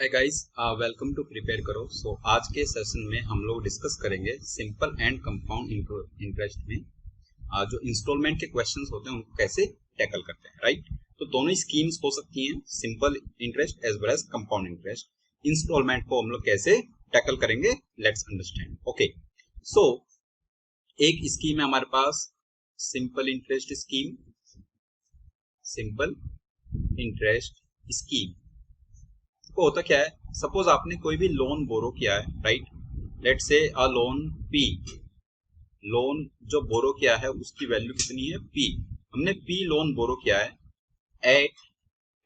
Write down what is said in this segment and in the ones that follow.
Hi guys, welcome to prepare करो। आज के सेशन में हम लोग डिस्कस करेंगे सिंपल एंड कंपाउंड इंटरेस्ट में जो इंस्टॉलमेंट के क्वेश्चंस होते हैं उनको कैसे टैकल करते हैं। राइट, तो दोनों स्कीम्स हो सकती हैं, simple interest as well as compound interest. Instalment को हम लोग कैसे टैकल करेंगे, लेट्स अंडरस्टैंड। ओके, सो एक स्कीम है हमारे पास simple interest scheme. Simple interest scheme को होता क्या है, सपोज आपने कोई भी लोन बोरो किया है, right, let's say a loan P. Loan जो बोरो किया है उसकी वैल्यू कितनी है, पी। हमने पी लोन बोरो किया है एट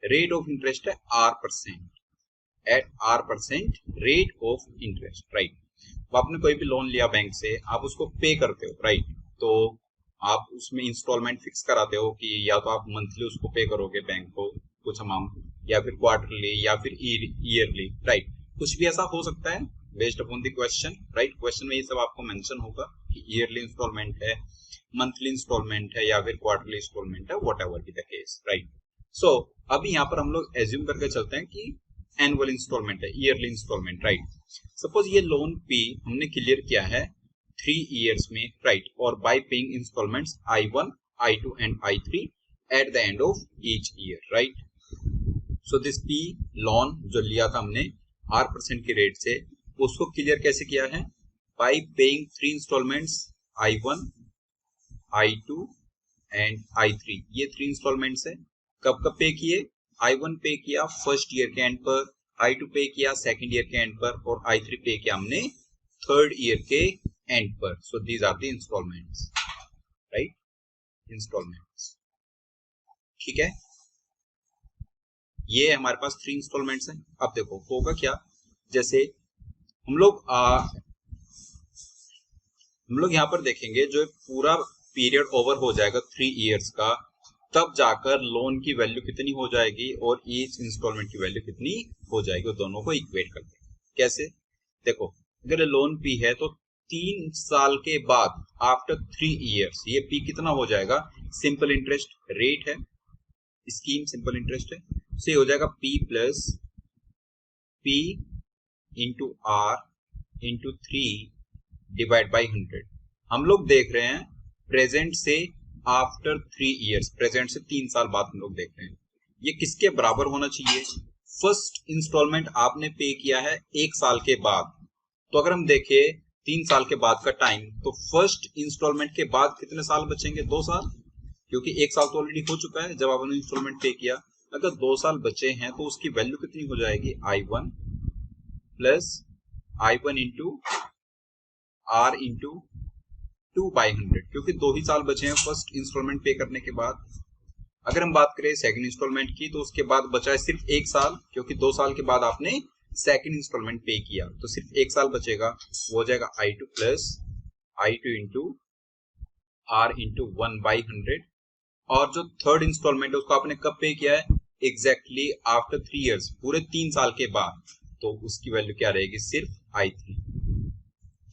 रेट ऑफ इंटरेस्ट है R%, at R% rate of interest. Right, तो आपने कोई भी लोन लिया बैंक से, आप उसको पे करते हो, राइट, तो आप उसमें इंस्टॉलमेंट फिक्स कराते हो कि या तो आप मंथली उसको पे करोगे बैंक को कुछ अमाउंट, या फिर क्वार्टरली, या फिर ईयरली। राइट, कुछ भी ऐसा हो सकता है based upon the question. Right, question में ये सब आपको मेंशन होगा कि ईयरली इंस्टॉलमेंट है, मंथली इंस्टॉलमेंट है, या फिर क्वार्टरली इंस्टॉलमेंट है, whatever be the case. Right, so अभी यहाँ पर हम लोग एज्यूम करके चलते हैं कि एनुअल इंस्टॉलमेंट है, ईयरली इंस्टॉलमेंट। राइट, सपोज ये लोन पी हमने क्लियर किया है 3 इयर्स में, राइट, और by paying instalments I1, I2 and I3 at the end of each year. Right, so this P loan जो लिया था हमने R% के रेट से, उसको क्लियर कैसे किया है, bye paying 3 installments I1, I2 and I3। ये 3 इंस्टॉलमेंट्स है। कब कब पे किए, I1 पे किया फर्स्ट ईयर के एंड पर, I2 पे किया सेकंड ईयर के एंड पर, और I3 पे किया हमने थर्ड ईयर के एंड पर। So these are the instalments. Right, instalments, ठीक है, ये हमारे पास 3 इंस्टॉलमेंट्स हैं। अब देखो होगा क्या, जैसे हम लोग यहाँ पर देखेंगे, जो पूरा पीरियड ओवर हो जाएगा 3 इयर्स का, तब जाकर लोन की वैल्यू कितनी हो जाएगी और ईच इंस्टॉलमेंट की वैल्यू कितनी हो जाएगी, दोनों को इक्वेट करते हैं। कैसे, देखो अगर लोन पी है तो 3 साल के बाद आफ्टर 3 इयर्स ये पी कितना हो जाएगा, सिंपल इंटरेस्ट रेट है, स्कीम सिंपल इंटरेस्ट है, से हो जाएगा P plus P into R into 3 divide by 100। हम लोग देख रहे हैं प्रेजेंट से आफ्टर 3 इयर्स, प्रेजेंट से 3 साल बाद हम लोग देख रहे हैं, ये किसके बराबर होना चाहिए। फर्स्ट इंस्टॉलमेंट आपने पे किया है 1 साल के बाद, तो अगर हम देखें 3 साल के बाद का टाइम, तो फर्स्ट इंस्टॉलमेंट के बाद कितने साल बचेंगे, 2 साल, क्योंकि 1 साल तो ऑलरेडी हो चुका है जब आपने इंस्टॉलमेंट पे किया। अगर 2 साल बचे हैं तो उसकी वैल्यू कितनी हो जाएगी, I1 plus I1 into R into 2/100, क्योंकि 2 ही साल बचे हैं फर्स्ट इंस्टॉलमेंट पे करने के बाद। अगर हम बात करें सेकंड इंस्टॉलमेंट की, तो उसके बाद बचा है सिर्फ 1 साल, क्योंकि 2 साल के बाद आपने सेकंड इंस्टॉलमेंट पे किया, तो सिर्फ 1 साल बचेगा, वो हो जाएगा I2 plus I2 into R into 1/100। और जो थर्ड इंस्टॉलमेंट है उसको आपने कब पे किया है, एग्जैक्टली आफ्टर 3 इयर्स, पूरे 3 साल के बाद, तो उसकी वैल्यू क्या रहेगी, सिर्फ I3।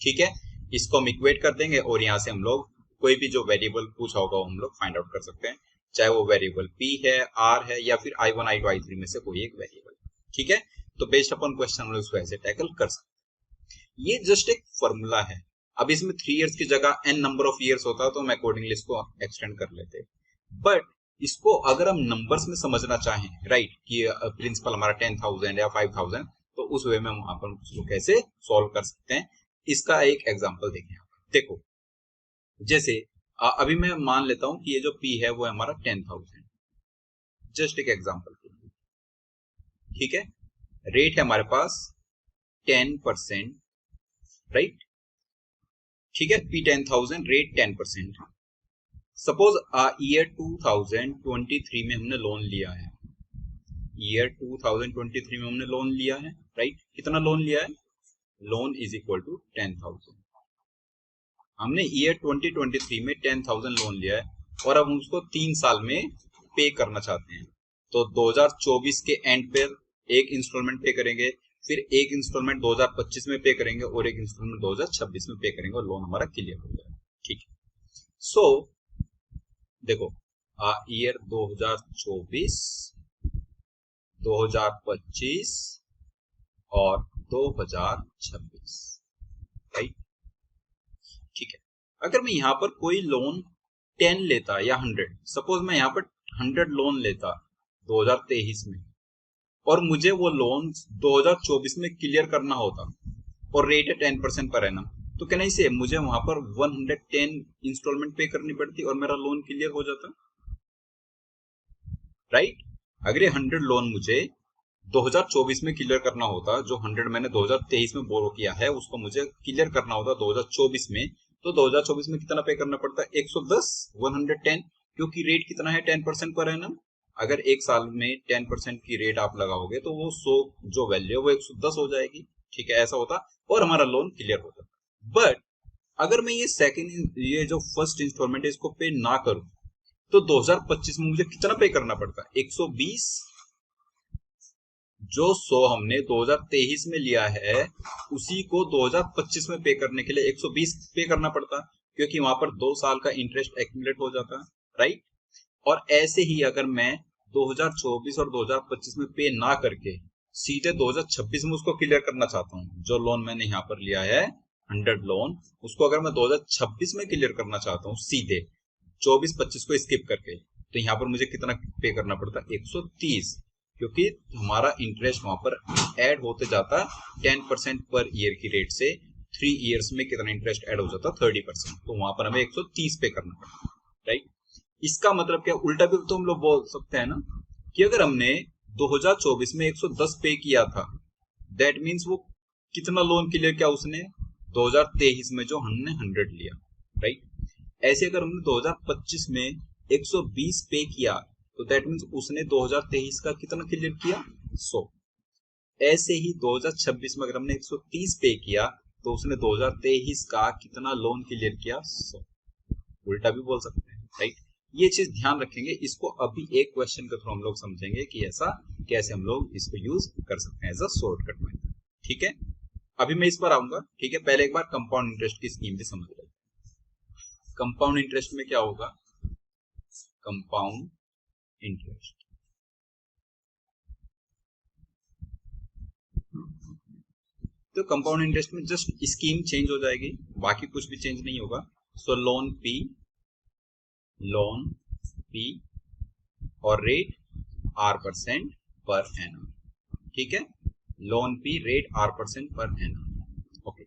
ठीक है, इसको हम इक्वेट कर देंगे और यहां से हम लोग कोई भी जो वेरिएबल पूछा होगा वो हम लोग फाइंड आउट कर सकते हैं, चाहे वो वेरिएबल P है, R है, या फिर I1, I2, I3 में से कोई एक वेरिएबल। ठीक है, तो बेस्ड अपॉन क्वेश्चन हम लोग इसको ऐसे टैकल कर सकते हैं। ये जस्ट एक फॉर्मूला है। अब इसमें 3 इयर्स की जगह n नंबर ऑफ इयर्स होता तो हम अकॉर्डिंगली इसको एक्सटेंड कर लेते, बट इसको अगर हम नंबर्स में समझना चाहें, राइट, कि प्रिंसिपल हमारा 10,000 या 5,000, तो उस वे में हम अपन उसको कैसे सॉल्व कर सकते हैं, इसका एक एग्जांपल देखें। देखो जैसे अभी मैं मान लेता हूं कि ये जो P है वो है हमारा 10,000, जस्ट एक एग्जांपल के लिए। ठीक है, रेट है हमारे पास 10%, राइट, ठीक है, P 10,000, रेट 10%। सपोज ईयर 2023 में हमने लोन लिया है, ईयर 2023 में हमने लोन लिया है, राइट, कितना लोन लिया है, लोन इज इक्वल टू 10,000। हमने ईयर 2023 में 10,000 लोन लिया है, और अब हम उसको 3 साल में पे करना चाहते हैं, तो 2024 के एंड पर एक इंस्टॉलमेंट पे करेंगे, फिर एक इंस्टॉलमेंट 2025 में पे करेंगे, और एक इंस्टॉलमेंट 2026 में पे करेंगे, और लोन हमारा क्लियर हो जाएगा। ठीक है, सो देखो ईयर 2024, 2025, और 2026, राइट। ठीक है, अगर मैं यहाँ पर कोई लोन 10 लेता या 100, सपोज मैं यहाँ पर 100 लोन लेता 2023 में, और मुझे वो लोन 2024 में क्लियर करना होता और रेट है 10% पर एनम, तो क्या नहीं से मुझे वहां पर 110 इंस्टॉलमेंट पे करनी पड़ती और मेरा लोन क्लियर हो जाता, राइट। अगर ये 100 लोन मुझे 2024 में क्लियर करना होता, जो 100 मैंने 2023 में बोरो किया है उसको मुझे क्लियर करना होता 2024 में, तो 2024 में कितना पे करना पड़ता, 110, 110, क्योंकि रेट कितना है 10% पर एनम। अगर एक साल में 10% की रेट आप लगाओगे तो वो 100 जो वैल्यू है वो 110 हो जाएगी, ठीक है, ऐसा होता और हमारा लोन क्लियर होता। बट अगर मैं ये जो फर्स्ट इंस्टॉलमेंट है इसको पे ना करूं, तो 2025 में मुझे कितना पे करना पड़ता, 120, जो 100 हमने 2023 में लिया है उसी को 2025 में पे करने के लिए 120 पे करना पड़ता, क्योंकि वहां पर 2 साल का इंटरेस्ट एक्यूमुलेट हो जाता, राइट। और ऐसे ही अगर मैं 2024 और 2025 में पे ना करके सीधे 2026 में उसको क्लियर करना चाहता हूँ, जो लोन मैंने यहाँ पर लिया है 100 लोन, उसको अगर मैं 2026 में क्लियर करना चाहता हूँ सीधे 24-25 को स्किप करके, तो यहाँ पर मुझे कितना पे करना पड़ता, 130, क्योंकि हमारा इंटरेस्ट वहां पर ऐड होते जाता 10% पर ईयर की रेट से 3 इयर्स में कितना इंटरेस्ट ऐड हो जाता 30%, तो वहां पर हमें 130 पे करना पड़ता, राइट। इसका मतलब क्या, उल्टा भी तो हम लोग बोल सकते हैं ना कि अगर हमने 2024 में 110 पे किया था, दैट मीन्स वो कितना लोन क्लियर किया उसने 2023 में जो हमने 100 लिया, राइट। ऐसे अगर हमने 2025 में 120 पे किया तो दैट मीन्स उसने 2023 का कितना क्लियर किया, 100। ऐसे ही 2026 में अगर हमने 130 पे किया तो उसने 2023 का कितना लोन क्लियर किया, 100। उल्टा भी बोल सकते हैं, राइट। ये चीज ध्यान रखेंगे, इसको अभी एक क्वेश्चन के थ्रू हम लोग समझेंगे कि ऐसा कैसे हम लोग इसको यूज कर सकते हैं एज अ शॉर्टकट मेथड, ठीक है। अभी मैं इस पर आऊंगा, ठीक है। पहले एक बार कंपाउंड इंटरेस्ट की स्कीम भी समझ लेते हैं। कंपाउंड इंटरेस्ट में क्या होगा, कंपाउंड इंटरेस्ट, तो कंपाउंड इंटरेस्ट में जस्ट स्कीम चेंज हो जाएगी, बाकी कुछ भी चेंज नहीं होगा। सो लोन पी और रेट R% पर एनम, ठीक है। Loan P rate R% per annum, okay.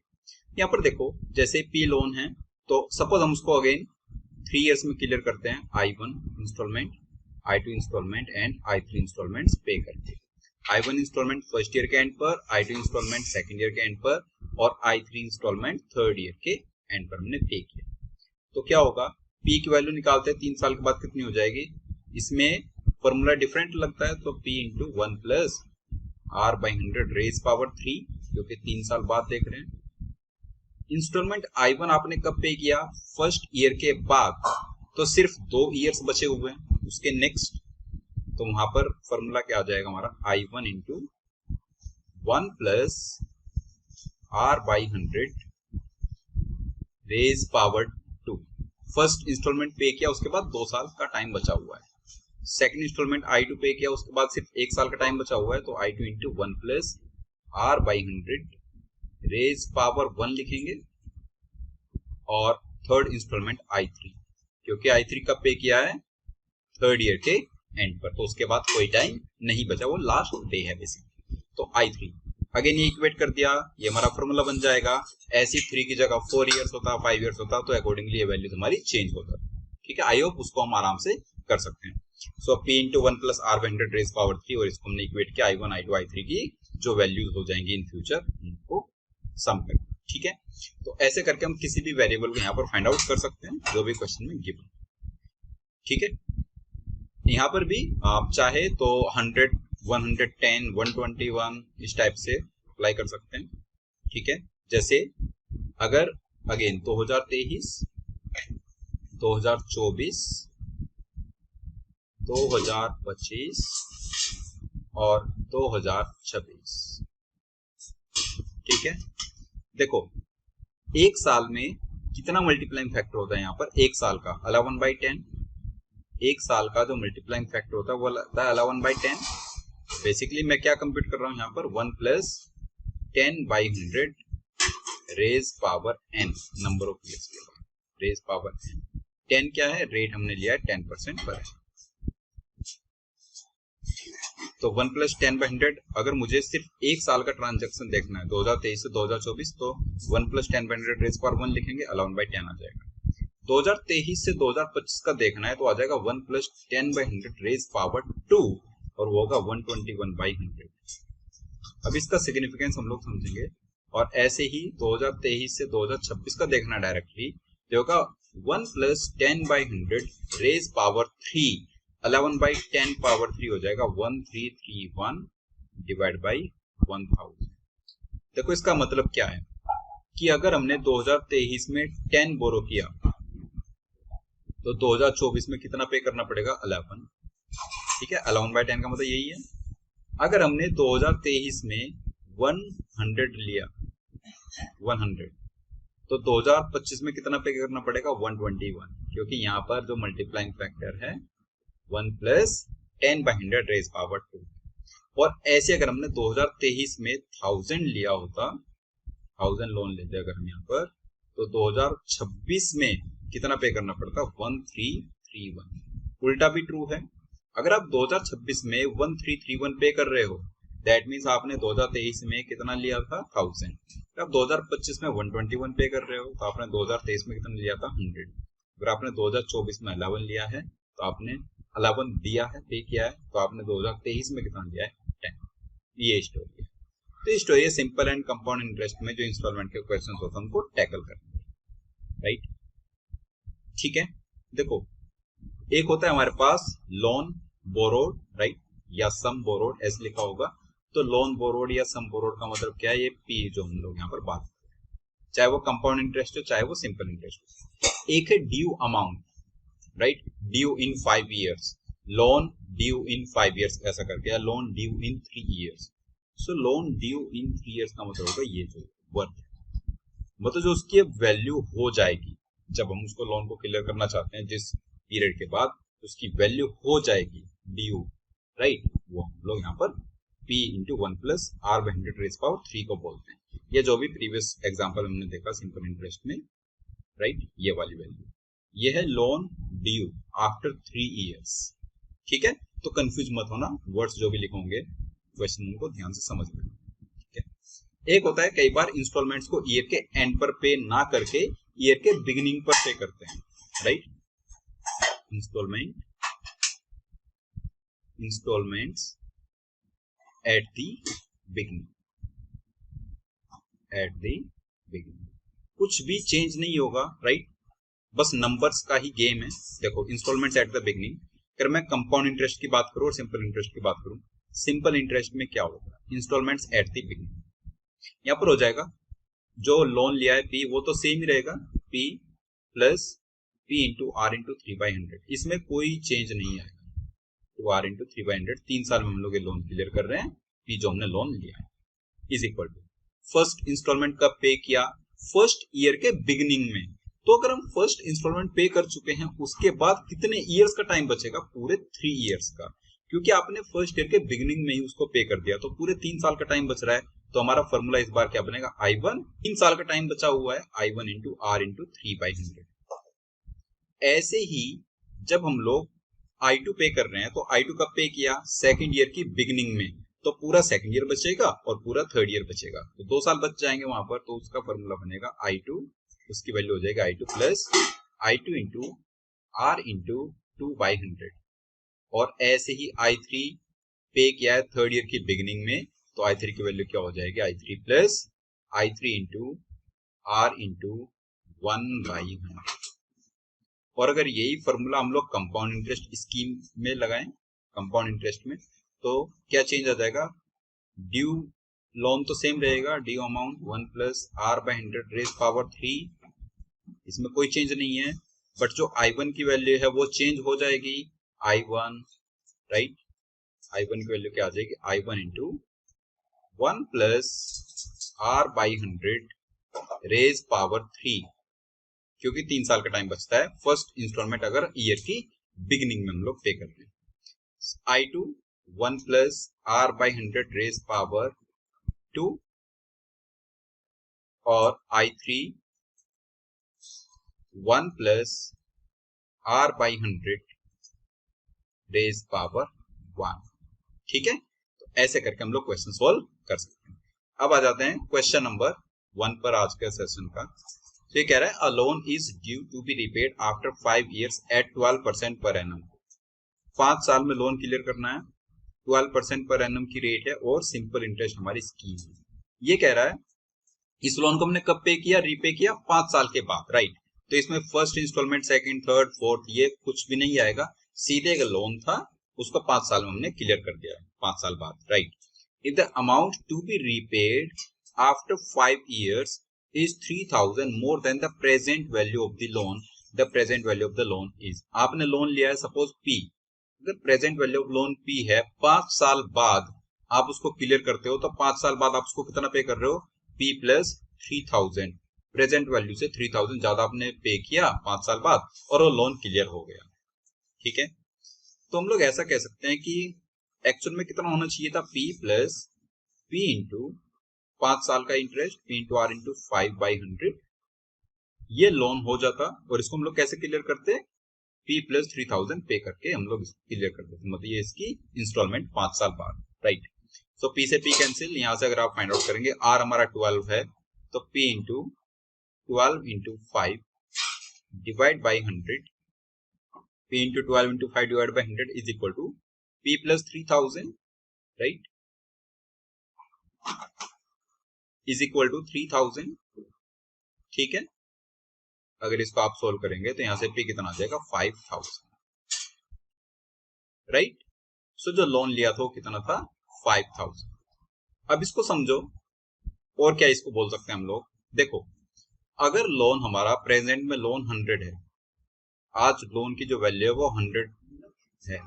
यहाँ पर देखो जैसे पी लोन है तो सपोज हम उसको अगेन 3 इयर्स में क्लियर करते हैं, I1 instalment, I2 instalment and I3 instalment पे करके। I1 इंस्टॉलमेंट फर्स्ट ईयर के एंड पर, I2 इंस्टॉलमेंट सेकंड ईयर के एंड पर और I3 इंस्टॉलमेंट थर्ड ईयर के एंड पर हमने पे किया। तो क्या होगा, P की वैल्यू निकालते हैं 3 साल के बाद कितनी हो जाएगी, इसमें फॉर्मूला डिफरेंट लगता है, तो P into 1 plus R/100 raise power 3, क्योंकि 3 साल बाद देख रहे हैं। इंस्टॉलमेंट I1 आपने कब पे किया, फर्स्ट ईयर के बाद, तो सिर्फ 2 इयर्स बचे हुए हैं उसके नेक्स्ट, तो वहां पर फॉर्मूला क्या आ जाएगा हमारा, I1 into 1 plus R/100 raise power 2। First instalment pay किया उसके बाद 2 साल का टाइम बचा हुआ है। सेकंड इंस्टॉलमेंट I2 पे किया उसके बाद सिर्फ 1 साल का टाइम बचा हुआ है, तो I2 into 1 plus R/100 raise power 1 लिखेंगे। और थर्ड इंस्टॉलमेंट I3, क्योंकि I3 कब पे किया है, थर्ड ईयर के एंड पर, तो उसके बाद कोई टाइम नहीं बचा, वो लास्ट डे है बेसिकली। तो I3 अगेन ये इक्वेट कर दिया, ये हमारा फॉर्मूला बन जाएगा। ऐसी 3 की जगह 4 इयर्स होता, 5 इयर्स होता, तो अकॉर्डिंगली ये वैल्यू हमारी चेंज होता, ठीक है। आई होप उसको हम आराम से कर सकते हैं। So P into 1 plus R/100 raise power 3, और इसको हमने इक्वेट किया I1, I2, I3 की जो वैल्यूज हो जाएंगी इन फ्यूचर उनको सम कर, ठीक है। तो ऐसे करके हम किसी भी वेरिएबल को यहाँ पर फाइंड आउट कर सकते हैं जो भी क्वेश्चन में गिवन, ठीक है। यहाँ पर भी आप चाहे तो 100, 110, 121 इस टाइप से अप्लाई कर सकते हैं, ठीक है। जैसे अगर अगेन 2023, 2024, 2025 और 2026, ठीक है। देखो एक साल में कितना मल्टीप्लाइंग फैक्टर होता है, यहाँ पर एक साल का 11/10, एक साल का जो मल्टीप्लाइंग फैक्टर होता है वो लगता है 11/10। बेसिकली मैं क्या कंप्यूट कर रहा हूँ यहाँ पर, 1 plus 10/100 raise power n number of years के बाद रेज पावर n। 10 क्या है, रेट हमने लिया है 10% पर है। तो 1 + 10/100 अगर मुझे सिर्फ एक साल का ट्रांजैक्शन देखना है 2023 से 2024 तो 1 + 10/100 रेज पावर 1 लिखेंगे, 11/10 आ जाएगा। 2023 से 2025 का देखना है तो आ जाएगा 1 + 10/100 रेज पावर 2 और वो होगा 121/100। अब इसका सिग्निफिकेंस हम लोग समझेंगे। और ऐसे ही 2023 से 2026 का देखना डायरेक्टली जो होगा 1 + 10/100 रेज पावर 3 11/10 पावर 3 हो जाएगा 1331 डिवाइड बाई 1000। देखो इसका मतलब क्या है कि अगर हमने 2023 में 10 बोरो किया तो 2024 में कितना पे करना पड़ेगा, 11। ठीक है, 11/10 का मतलब यही है। अगर हमने 2023 में 100 लिया 100 तो 2025 में कितना पे करना पड़ेगा, 121, क्योंकि यहाँ पर जो मल्टीप्लाइंग फैक्टर है 1 + 10/100 रेज पावर 2। और ऐसे अगर हमने 2023 में 1000 लिया होता, 1000 लोन लेते अगर हम यहाँ पर, तो 2026 में कितना पे करना पड़ता, 1331। उल्टा भी ट्रू है। अगर आप 2026 में 1331 पे कर रहे हो दैट मीन्स आपने 2023 में कितना लिया था, 1000। अब 2025 में 121 पे कर रहे हो तो आपने 2023 में कितना लिया था, 100। अगर आपने 2024 में 11 लिया है तो आपने 11 दिया है, पे किया है, तो आपने 2023 में कितना लिया है, 10। ये स्टोरी है। तो ये स्टोरी है सिंपल एंड कंपाउंड इंटरेस्ट में जो इंस्टॉलमेंट के क्वेश्चन होते हैं उनको टैकल करना, राइट। ठीक है, देखो एक होता है हमारे पास लोन बोरोड, राइट, या सम बोरोड ऐसे लिखा होगा। तो लोन बोरोड या सम बोरोड का मतलब क्या है, ये पी जो हम लोग यहाँ पर बात करते हैं, चाहे वो कंपाउंड इंटरेस्ट हो चाहे वो सिंपल इंटरेस्ट हो। एक है ड्यू अमाउंट, राइट, ड्यू इन 5 years, लोन ड्यू इन 5 years ऐसा करके, या लोन ड्यू इन 3 years। सो लोन ड्यू इन 3 years का मतलब होगा ये जो वर्थ है, मतलब जो उसकी वैल्यू हो जाएगी जब हम उसको लोन को क्लियर करना चाहते हैं जिस पीरियड के बाद उसकी वैल्यू हो जाएगी ड्यू, राइट, वो हम लोग यहाँ पर P × 1 + R/100 रेज पावर 3 को बोलते हैं। ये जो भी प्रीवियस एग्जांपल हमने देखा सिंपल इंटरेस्ट में, राइट, ये वाली वैल्यू ये है लोन ड्यू आफ्टर 3 years। ठीक है, तो कंफ्यूज मत होना, वर्ड्स जो भी लिखोगे क्वेश्चन को ध्यान से समझ लेना। ठीक है, एक होता है कई बार इंस्टॉलमेंट्स को ईयर के एंड पर पे ना करके ईयर के बिगिनिंग पर पे करते हैं, right. Instalments at the beginning, कुछ भी चेंज नहीं होगा, राइट, बस नंबर्स का ही गेम है। देखो इंस्टॉलमेंट्स एट द बिगिनिंग, अगर मैं कंपाउंड इंटरेस्ट की बात करूं और सिंपल इंटरेस्ट की बात करूं, सिंपल इंटरेस्ट में क्या होगा, इंस्टॉलमेंट्स एट द बिगिनिंग, यहाँ पर हो जाएगा जो लोन लिया है P वो तो सेम ही रहेगा, P + P × R × 3/100, इसमें कोई चेंज नहीं आएगा। तो R × 3/100 3 साल में हम लोग ये लोन क्लियर कर रहे हैं, P जो हमने लोन लिया है is equal to first instalment कब पे किया, फर्स्ट ईयर के बिगिनिंग में। तो अगर हम फर्स्ट इंस्टॉलमेंट पे कर चुके हैं उसके बाद कितने ईयर्स का टाइम बचेगा, पूरे 3 years का, क्योंकि आपने फर्स्ट ईयर के बिगिनिंग में ही उसको पे कर दिया तो पूरे 3 साल का टाइम बच रहा है। तो हमारा फॉर्मूला इस बार क्या बनेगा, I1, 3 साल का टाइम बचा हुआ है, I1 × R × 3/100। ऐसे ही जब हम लोग I2 पे कर रहे हैं तो I2 कब पे किया, सेकेंड ईयर की बिगिनिंग में, तो पूरा सेकेंड ईयर बचेगा और पूरा थर्ड ईयर बचेगा, तो 2 साल बच जाएंगे वहां पर। तो उसका फॉर्मूला बनेगा I2, उसकी वैल्यू हो जाएगा I2 + I2 × R × 2/100। और ऐसे ही I3 पे किया है थर्ड ईयर की बिगिनिंग में, तो I3 की वैल्यू क्या हो जाएगी, I3 + I3 × R × 1/100। और अगर यही फॉर्मूला हम लोग कंपाउंड इंटरेस्ट स्कीम में लगाएं, कंपाउंड इंटरेस्ट में, तो क्या चेंज आ जाएगा, ड्यू लोन तो सेम रहेगा, due amount 1 + R/100 raise power 3, इसमें कोई चेंज नहीं है। बट जो I1 की वैल्यू है वो चेंज हो जाएगी, I1, राइट, I1 की वैल्यू क्या आ जाएगी, I1 × 1 + R/100 रेज पावर 3, क्योंकि 3 साल का टाइम बचता है फर्स्ट इंस्टॉलमेंट अगर ईयर की बिगिनिंग में हम लोग पे करते हैं। I2 1 + R/100 रेज पावर 2 और I3 1 plus R by 100 raise power 1। ठीक है, तो ऐसे करके हम लोग क्वेश्चन सॉल्व कर सकते हैं। अब आ जाते हैं क्वेश्चन नंबर 1 पर आज के सेशन का। तो ये कह रहा है a loan is due to be repaid after 5 years at 12% per annum. 5 साल में लोन क्लियर करना है, 12% पर एनम की रेट है और सिंपल इंटरेस्ट हमारी स्कीम है। ये कह रहा है इस लोन को हमने कब पे किया, रीपे किया 5 साल के बाद, राइट। तो इसमें first instalment, second, third, fourth ये कुछ भी नहीं आएगा, सीधे एक लोन था उसको 5 साल में हमने क्लियर कर दिया 5 साल बाद, right. If the amount to be repaid after 5 years is 3000 more than the present value of the loan, the present value of the loan is, आपने लोन लिया है सपोज P, अगर present value of loan P है, 5 साल बाद आप उसको clear करते हो तो 5 साल बाद आप उसको कितना पे कर रहे हो, P प्लस 3000, प्रेजेंट वैल्यू से 3000 ज्यादा आपने पे किया 5 साल बाद और वो लोन क्लियर हो गया। ठीक है, तो हम लोग ऐसा कह सकते हैं कि एक्चुअल में कितना होना चाहिए था, P प्लस P इंटू 5 साल का interest, P into R into 5/100, ये लोन हो जाता। और इसको हम लोग कैसे क्लियर करते, P प्लस 3000 पे करके हम लोग क्लियर कर देते, मतलब ये इसकी इंस्टॉलमेंट 5 साल बाद, राइट। सो P से P कैंसिल, यहां से अगर आप फाइंड आउट करेंगे R हमारा 12 है तो P into 12 into 5 divide by 100, P into 12 into 5 divide by 100 is equal to P plus 3000, right, is equal to 3000। ठीक है, अगर इसको आप सोल्व करेंगे तो यहां से P कितना आ जाएगा, 5000, राइट। सो जो लोन लिया था वो कितना था, 5000। अब इसको समझो और क्या इसको बोल सकते हैं हम लोग, देखो अगर लोन हमारा प्रेजेंट में लोन 100 है, आज लोन की जो वैल्यू है वो 100 है,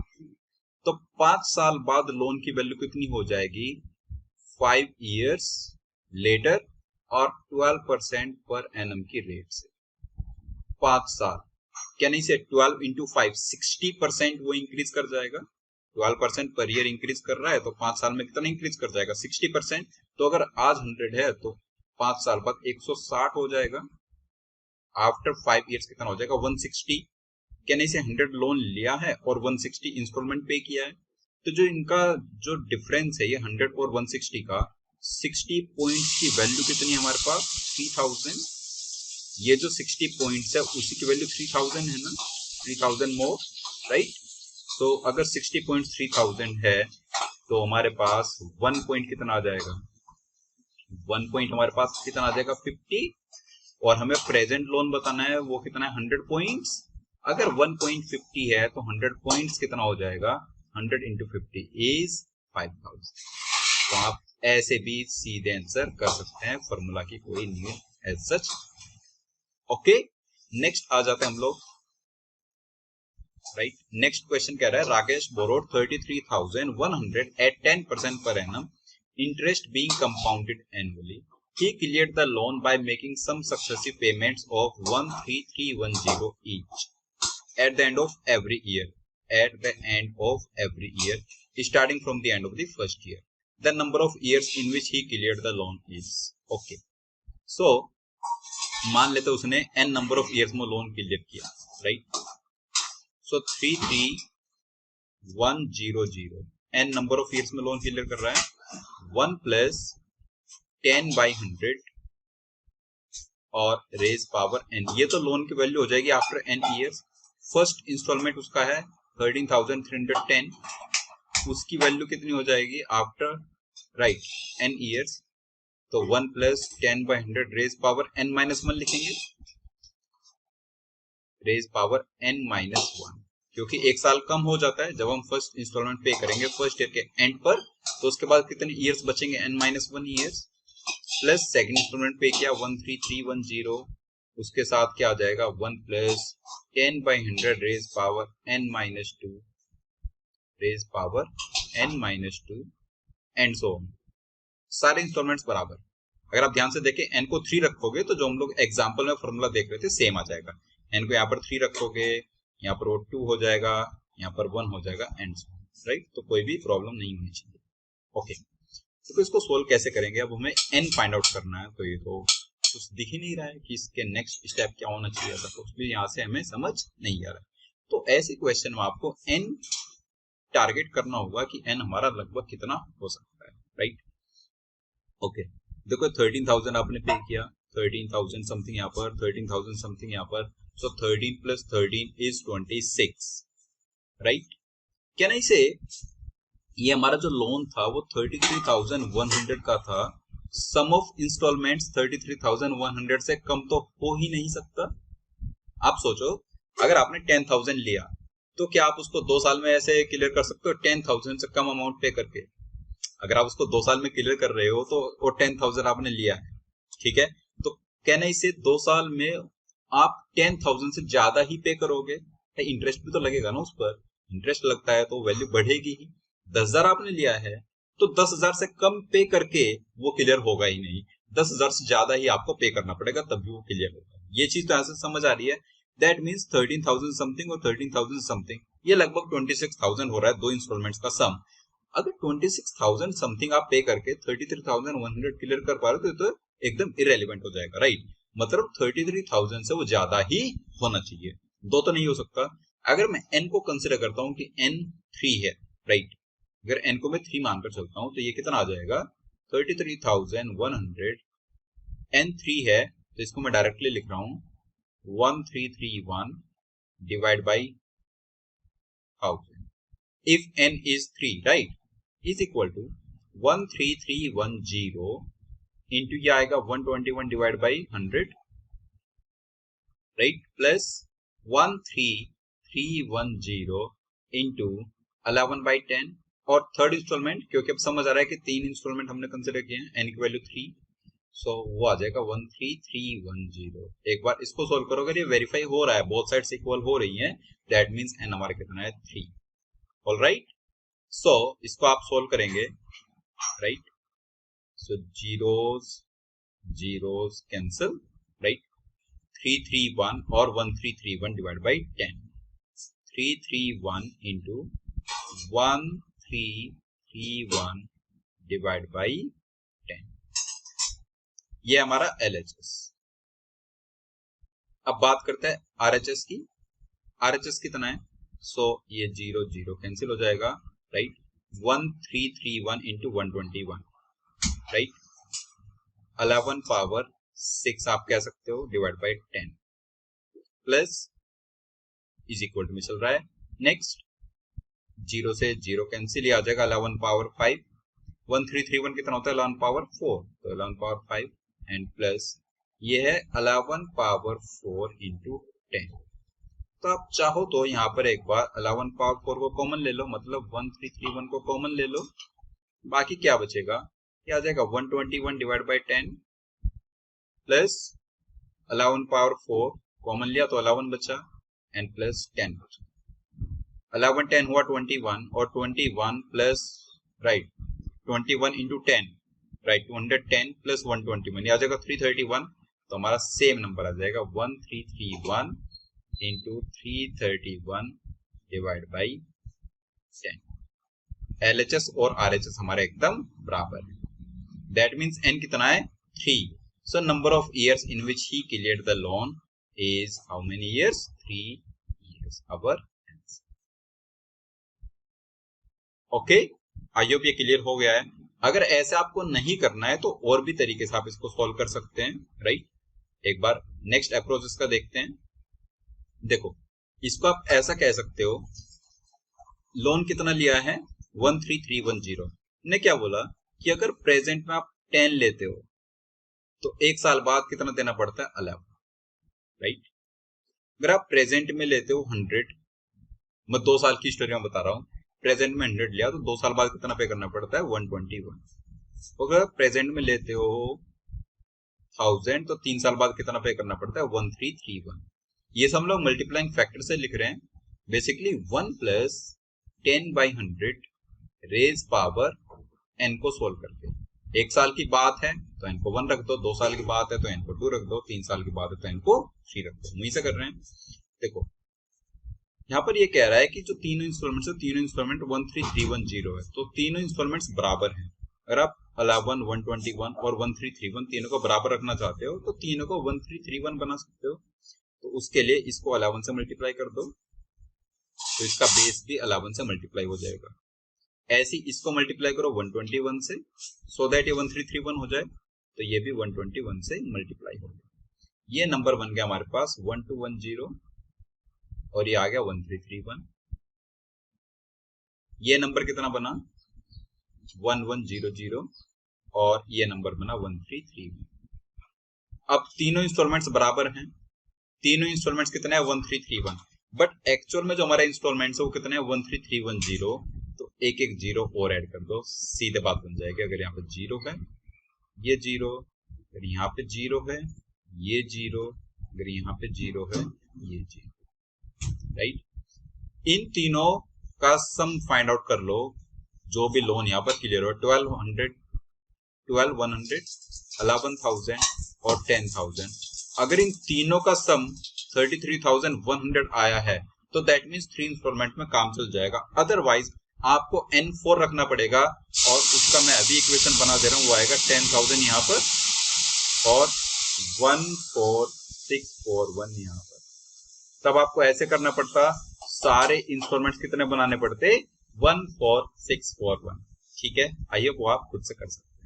तो 5 साल बाद लोन की वैल्यू कितनी हो जाएगी, 5 years लेटर और 12% पर एनम की रेट से। 5 साल यानी से 12 इंटू 5 60% वो इंक्रीज कर जाएगा, 12% पर ईयर इंक्रीज कर रहा है तो 5 साल में कितना इंक्रीज कर जाएगा, 60%। तो अगर आज 100 है तो 5 साल बाद 160 हो जाएगा, आफ्टर 5 years कितना हो जाएगा, 160। यानी से 100 लोन लिया है और 160 इंस्टॉलमेंट पे किया है, तो जो इनका जो डिफरेंस है ये 100 और 160 का, 60 पॉइंट्स की वैल्यू कितनी है हमारे पास, 3000। ये जो 60 पॉइंट्स है उसी की वैल्यू 3000 है ना, 3000 मोर, राइट। तो अगर 60 पॉइंट 3000 है तो हमारे पास 1 पॉइंट कितना आ जाएगा, 1 पॉइंट हमारे पास कितना आ जाएगा, 50। और हमें प्रेजेंट लोन बताना है वो कितना है, 100 पॉइंट्स। अगर 1.50 है तो 100 पॉइंट्स कितना हो जाएगा, 100 इंटू 50 इज 5000। तो आप ऐसे भी सीधे आंसर कर सकते हैं, फॉर्मूला की कोई need as such. Okay, next आ जाते हैं हम लोग, राइट। नेक्स्ट क्वेश्चन कह रहा है Rakesh borrowed 33,100 at 10% per annum, interest being compounded annually. He cleared the loan by making some successive payments of 13310 each at the end of every year. At the end of every year, starting from the end of the first year, the number of years in which he cleared the loan is okay. So मान लेते उसने n number of years में loan clear किया, right. So 33,100 n number of years में loan clear कर रहा है, 1 plus 10/100 और रेज पावर n, ये तो लोन की वैल्यू हो जाएगी after n years. First instalment उसका है 13,310, उसकी वैल्यू कितनी हो जाएगी आफ्टर, राइट, n ईयर्स। तो 1 प्लस 10/100 रेज पावर n-1 लिखेंगे, रेज पावर n-1, क्योंकि एक साल कम हो जाता है जब हम फर्स्ट इंस्टॉलमेंट पे करेंगे फर्स्ट ईयर के एंड पर, तो उसके बाद कितने ईयर्स बचेंगे, n-1 years, plus second instalment pay किया 13310, उसके साथ क्या आ जाएगा, 1 plus 10/100 raise power n-2 raise power n-2 and so on, सारे इंस्टॉलमेंट्स बराबर। अगर आप ध्यान से देखें n को 3 रखोगे तो जो हम लोग एग्जांपल में फॉर्मूला देख रहे थे सेम आ जाएगा, n को यहाँ पर 3 रखोगे, यहाँ पर वो 2 हो जाएगा, यहाँ पर 1 हो जाएगा एंड सो, राइट। तो कोई भी प्रॉब्लम नहीं होनी चाहिए। ओके, तो इसको सोल्व कैसे करेंगे, अब हमें n फाइंड आउट करना है, तो ये तो कुछ दिख ही नहीं रहा है कि इसके नेक्स्ट स्टेप क्या होना चाहिए, ऐसा कुछ भी यहाँ से हमें समझ नहीं आ रहा है। तो ऐसे क्वेश्चन में आपको n टारगेट करना होगा कि n हमारा लगभग कितना हो सकता है, राइट। ओके, देखो 13,000 आपने पे किया, 13,000 समथिंग यहाँ पर, 13,000 समथिंग यहाँ पर, सो 13 + 13 इज 26, राइट। कैन आई से ये हमारा जो लोन था वो 33,100 का था, सम ऑफ इंस्टॉलमेंट्स 33,100 से कम तो हो ही नहीं सकता। आप सोचो, अगर आपने 10,000 लिया तो क्या आप उसको 2 साल में ऐसे क्लियर कर सकते हो 10,000 से कम अमाउंट पे करके? अगर आप उसको 2 साल में क्लियर कर रहे हो तो वो 10,000 आपने लिया है, ठीक है, तो कहना इसे 2 साल में आप 10,000 से ज्यादा ही पे करोगे, इंटरेस्ट भी तो लगेगा ना उस पर, इंटरेस्ट लगता है तो वैल्यू बढ़ेगी ही। 10,000 आपने लिया है तो 10,000 से कम पे करके वो क्लियर होगा ही नहीं, 10,000 से ज्यादा ही आपको पे करना पड़ेगा तभी वो क्लियर होगा। ये चीज तो ऐसे समझ आ रही है। दैट मीन्स 13,000 समथिंग और 13,000 समथिंग, ये लगभग 26,000 हो रहा है दो इंस्टॉलमेंट्स का सम। अगर 26,000 समथिंग आप पे करके 33,100 क्लियर कर पा रहे हो तो एकदम इरेलीवेंट हो जाएगा, राइट। मतलब 33,000 से वो ज्यादा ही होना चाहिए, दो तो नहीं हो सकता। अगर मैं n को कंसिडर करता हूं कि n 3 है, राइट, अगर n को मैं 3 मानकर चलता हूं तो ये कितना आ जाएगा 33,100, n 3 है तो इसको मैं डायरेक्टली लिख रहा हूं 1331 divide by 1000 if n is 3, right, is equal to 13310 into ये आएगा 121 divide by 100, right, plus 13310 into 11 by 10 और थर्ड इंस्टॉलमेंट, क्योंकि अब समझ आ रहा है कि 3 इंस्टॉलमेंट हमने कंसिडर किए हैं, n की वैल्यू 3, सो वो आ जाएगा 13310। एक बार इसको सोल्व करो, अगर ये वेरीफाई हो रहा है, बोथ साइड्स इक्वल हो रही हैं, दैट मींस n हमारा कितना है 3। ऑलराइट, सो इसको आप सोल्व करेंगे, राइट, सो जीरोस कैंसिल, राइट, 331 और 1331 divide by 10, 331 into 1331 divide by 10, ये हमारा LHS। अब बात करते हैं RHS की। RHS कितना है, सो ये 0 0 कैंसिल हो जाएगा, राइट, 1331 इंटू 121, राइट, 11 पावर 6 आप कह सकते हो divide by 10 plus is equal to में चल रहा है। नेक्स्ट 0 से 0 कैंसिल, ही आ जाएगा 11 पावर 5, 1331 कितना होता है 11 पावर 4, तो 11 पावर 5 एंड प्लस ये है 11 पावर 4 इंटू 10। तो आप चाहो तो यहाँ पर एक बार 11 पावर 4 को कॉमन ले लो, मतलब 1331 को कॉमन ले लो, बाकी क्या बचेगा, क्या आ जाएगा 121 divide by 10 plus 11 power 4 common लिया तो 11 बचा एंड प्लस 10 बचा, 11 10 हुआ 21 और 21 plus, right, 21 into 10, right, 210 plus 121, ये आ जाएगा 331, तो हमारा सेम नंबर आ जाएगा 1331 इंटू 331 डिवाइड बाई 10। LHS और RHS हमारे एकदम बराबर है, दैट मीन्स n कितना है 3, so number of years in which he cleared the loan is how many years, 3 years, our answer। Okay, I hope ये क्लियर हो गया है। अगर ऐसे आपको नहीं करना है तो और भी तरीके से आप इसको सॉल्व कर सकते हैं, राइट। एक बार नेक्स्ट अप्रोच इसका देखते हैं। देखो, इसको आप ऐसा कह सकते हो, लोन कितना लिया है 13310, ने क्या बोला कि अगर प्रेजेंट में आप 10 लेते हो तो एक साल बाद कितना देना पड़ता है 11, राइट। अगर आप प्रेजेंट में लेते हो 100, मैं 2 साल की स्टोरी में बता रहा हूँ, प्रेजेंट में 100 लिया तो 2 साल बाद कितना पे करना पड़ता है 121। अगर प्रेजेंट में लेते हो 1000 तो 3 साल बाद कितना पे करना पड़ता है 1331। ये सब हम लोग मल्टीप्लाइंग फैक्टर से लिख रहे हैं, basically 1 plus 10/100 raise power n को सोल्व करके। 1 साल की बात है तो n को 1 रख दो, 2 साल की बात है तो n को 2 रख दो, 3 साल की बात है तो n को 3 रख दो, वहीं से कर रहे हैं। देखो यहाँ पर ये कह रहा है कि जो तीनों इंस्टॉलमेंट्स है, तीनों इंस्टॉलमेंट 13310 है, तो तीनों इंस्टॉलमेंट्स बराबर हैं। अगर आप 11, 121 और 1331 तीनों को बराबर रखना चाहते हो तो तीनों को 1331 बना सकते हो। तो उसके लिए इसको 11 से मल्टीप्लाई कर दो तो इसका बेस भी 11 से मल्टीप्लाई हो जाएगा। ऐसे इसको मल्टीप्लाई करो 121 से सो दैट ये 1331 हो जाए, तो ये भी 121 से मल्टीप्लाई हो गया। ये नंबर बन गया हमारे पास 1210 और ये आ गया 1331। ये नंबर कितना बना 1100 और ये नंबर बना 1331। अब तीनों इंस्टॉलमेंट्स बराबर हैं, तीनों इंस्टॉलमेंट्स कितने हैं 1331, बट एक्चुअल में जो हमारा इंस्टॉलमेंट्स है वो कितने हैं 13310, तो एक एक जीरो और ऐड कर दो, सीधे बात बन जाएगी। अगर यहाँ पे जीरो है ये जीरो, अगर यहाँ पे जीरो है ये जीरो, अगर यहाँ पे जीरो है ये जीरो, राइट। इन तीनों का सम फाइंड आउट कर लो, जो भी लोन यहाँ पर क्लियर हो 1200, 1200, 11,000 और 10,000। अगर इन तीनों का सम 33,100 आया है तो दैट मीन्स 3 इंस्टॉलमेंट में काम चल जाएगा। अदरवाइज आपको N4 रखना पड़ेगा और उसका मैं अभी इक्वेशन बना दे रहा हूं, वो आएगा 10,000 यहाँ पर और 14641 यहाँ पर। तब आपको ऐसे करना पड़ता, सारे इंस्टॉलमेंट्स कितने बनाने पड़ते 14641। ठीक है, आइए वो आप खुद से कर सकते हैं।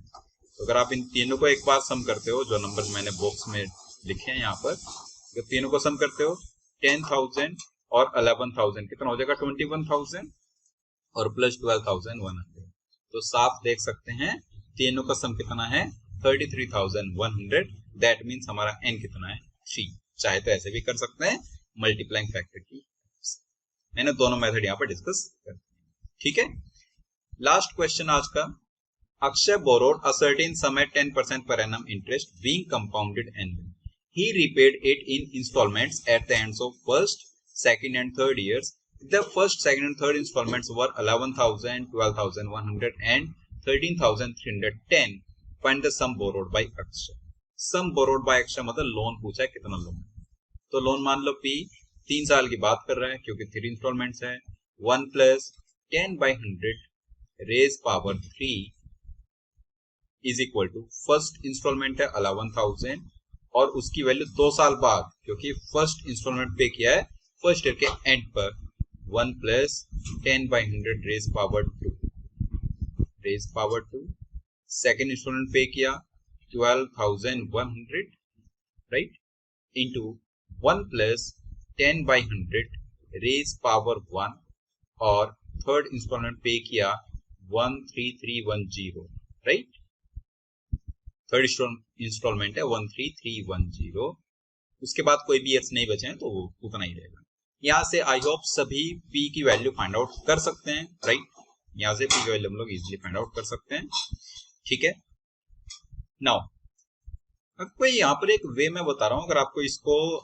तो अगर आप इन तीनों को एक बार सम करते हो, जो नंबर मैंने बॉक्स में लिखे हैं यहाँ पर, अगर तीनों को सम करते हो 10,000 और 11,000 कितना हो जाएगा 21,000 और प्लस 12,100, तो साफ देख सकते हैं तीनों का सम कितना है 33,100। दैट मीन्स हमारा n कितना है 3। चाहे तो ऐसे भी कर सकते हैं मल्टीप्लाइंग फैक्टर की, मैंने दोनों मेथड यहाँ पर डिस्कस कर। ठीक है, लास्ट क्वेश्चन आज का। Akshay borrowed a certain sum at 10% per annum interest being compounded annually. He repaid it in installments at the ends of first, second and third years. The first, second and third installments were 11,000, 12,100 and 13,310. Find the sum borrowed by Akshay. Sum borrowed by Akshay मतलब loan पूछा है कितना loan, तो loan मान लो P 3 साल की बात कर रहा है क्योंकि 3 इंस्टॉलमेंट्स है। 1 plus 10/100 raise power 3 is equal to first instalment है 11,000 और उसकी वैल्यू 2 साल बाद, क्योंकि फर्स्ट इंस्टॉलमेंट पे किया है फर्स्ट ईयर के एंड पर, 1 plus 10/100 raise power 2। Second instalment pay किया 12,100 right into 1 plus 10/100 raise power 1 और थर्ड इंस्टॉलमेंट पे किया 13310 राइट। थर्ड इंस्टॉलमेंट है 13310। उसके बाद कोई भी ईयर्स नहीं बचे हैं तो वो उतना ही रहेगा। यहाँ से आई होप सभी P की वैल्यू फाइंड आउट कर सकते हैं राइट। यहाँ से P की वैल्यू हम लोग इजीली फाइंड आउट कर सकते हैं। ठीक है, नाउ कोई यहाँ पर एक वे मैं बता रहा हूँ, अगर आपको इसको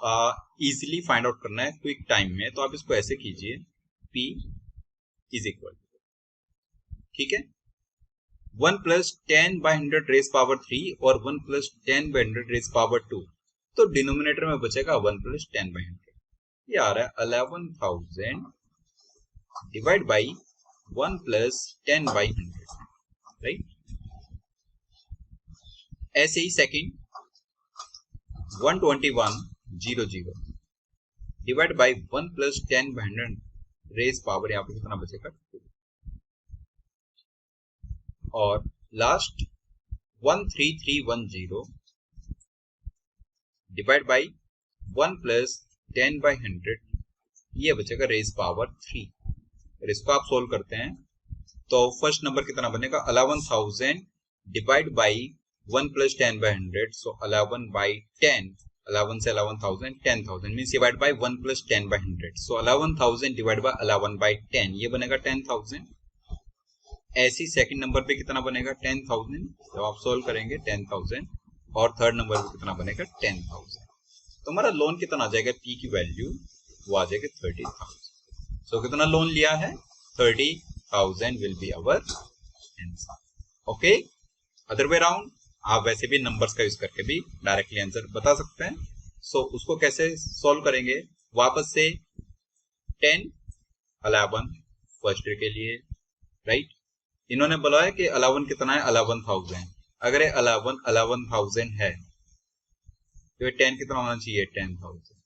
इजीली फाइंड आउट करना है क्विक टाइम में तो आप इसको ऐसे कीजिए, P इज इक्वल, ठीक है, 1 प्लस 10/100 रेज पावर 3 और 1 प्लस 10/100 रेज पावर 2, तो डिनोमिनेटर में बचेगा 1 प्लस 10/100, ये आ रहा है 11,000 डिवाइड बाई 1 प्लस 10/100 राइट। ऐसे ही second 121,000 divide by 1 plus 10/100 raise power, यहाँ पे कितना बचेगा 2, और लास्ट 13310 डिवाइड बाई 1 प्लस 10/100, ये बचेगा रेज पावर 3। अगर इसको आप सोल्व करते हैं तो फर्स्ट नंबर कितना बनेगा 11,000 डिवाइड बाई 1 प्लस 10/100, सो 11/10, 11 से 11,000 10,000 means divide by 1 plus 10/100, so 11,000 divide by 11/10, ये बनेगा 10,000। ऐसी सेकंड नंबर पे कितना बनेगा 10,000, जब आप सोल्व करेंगे 10,000, और थर्ड नंबर पे कितना बनेगा 10,000। तो हमारा लोन कितना आ जाएगा, P की वैल्यू वो आ जाएगा 30,000। सो कितना लोन लिया है 30,000 will be our answer. Okay, other way round आप वैसे भी नंबर्स का यूज करके भी डायरेक्टली आंसर बता सकते हैं। सो उसको कैसे सॉल्व करेंगे, वापस से 10, 11 फर्स्ट ईयर के लिए राइट, इन्होंने बोला है कि 11 कितना है, 11,000। अगर ये 11,000 है तो ये 10 कितना होना चाहिए, 10,000।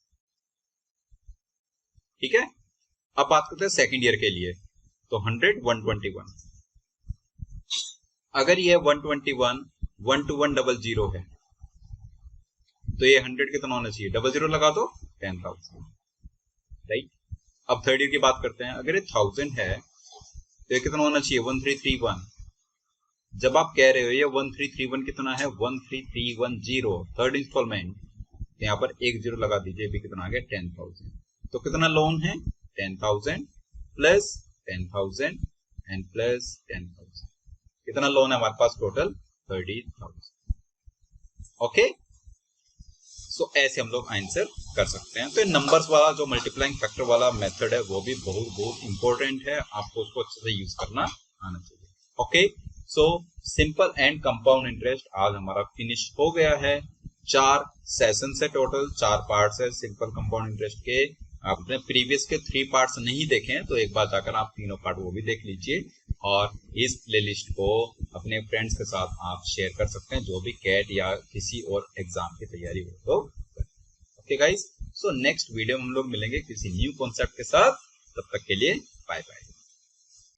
ठीक है। अब बात करते हैं सेकंड ईयर के लिए, तो 100, 121। अगर ये 121 1 to 1 00 है तो ये 100 कितना होना चाहिए, 00 लगा दो, 10,000। राइट। अब थर्ड ईयर की बात करते हैं। अगर ये 1000 है तो ये कितना होना चाहिए, 1331। जब आप कह रहे हो ये 1331 कितना है, 13310 थर्ड इंस्टॉलमेंट, तो यहाँ पर एक जीरो लगा दीजिए, भी कितना आ गया, 10,000। तो कितना लोन है, 10,000 प्लस 10,000 एंड प्लस 10,000। कितना लोन है हमारे पास टोटल, 30,000। ओके। सो ऐसे हम लोग आंसर कर सकते हैं। तो ये नंबर्स वाला जो मल्टीप्लाइंग फैक्टर वाला मेथड है वो भी बहुत बहुत इंपॉर्टेंट है, आपको उसको अच्छे से यूज करना आना चाहिए। Okay. So simple and compound interest आज हमारा फिनिश हो गया है। 4 सेशन है टोटल, 4 पार्ट्स है सिंपल कंपाउंड इंटरेस्ट के। आपने प्रीवियस के 3 पार्ट्स नहीं देखे हैं तो एक बार जाकर आप तीनों पार्ट वो भी देख लीजिए, और इस प्लेलिस्ट को अपने फ्रेंड्स के साथ आप शेयर कर सकते हैं जो भी कैट या किसी और एग्जाम की तैयारी हो तो। Okay guys, so next video में हम लोग मिलेंगे किसी न्यू कॉन्सेप्ट के साथ। तब तक के लिए बाय बाय।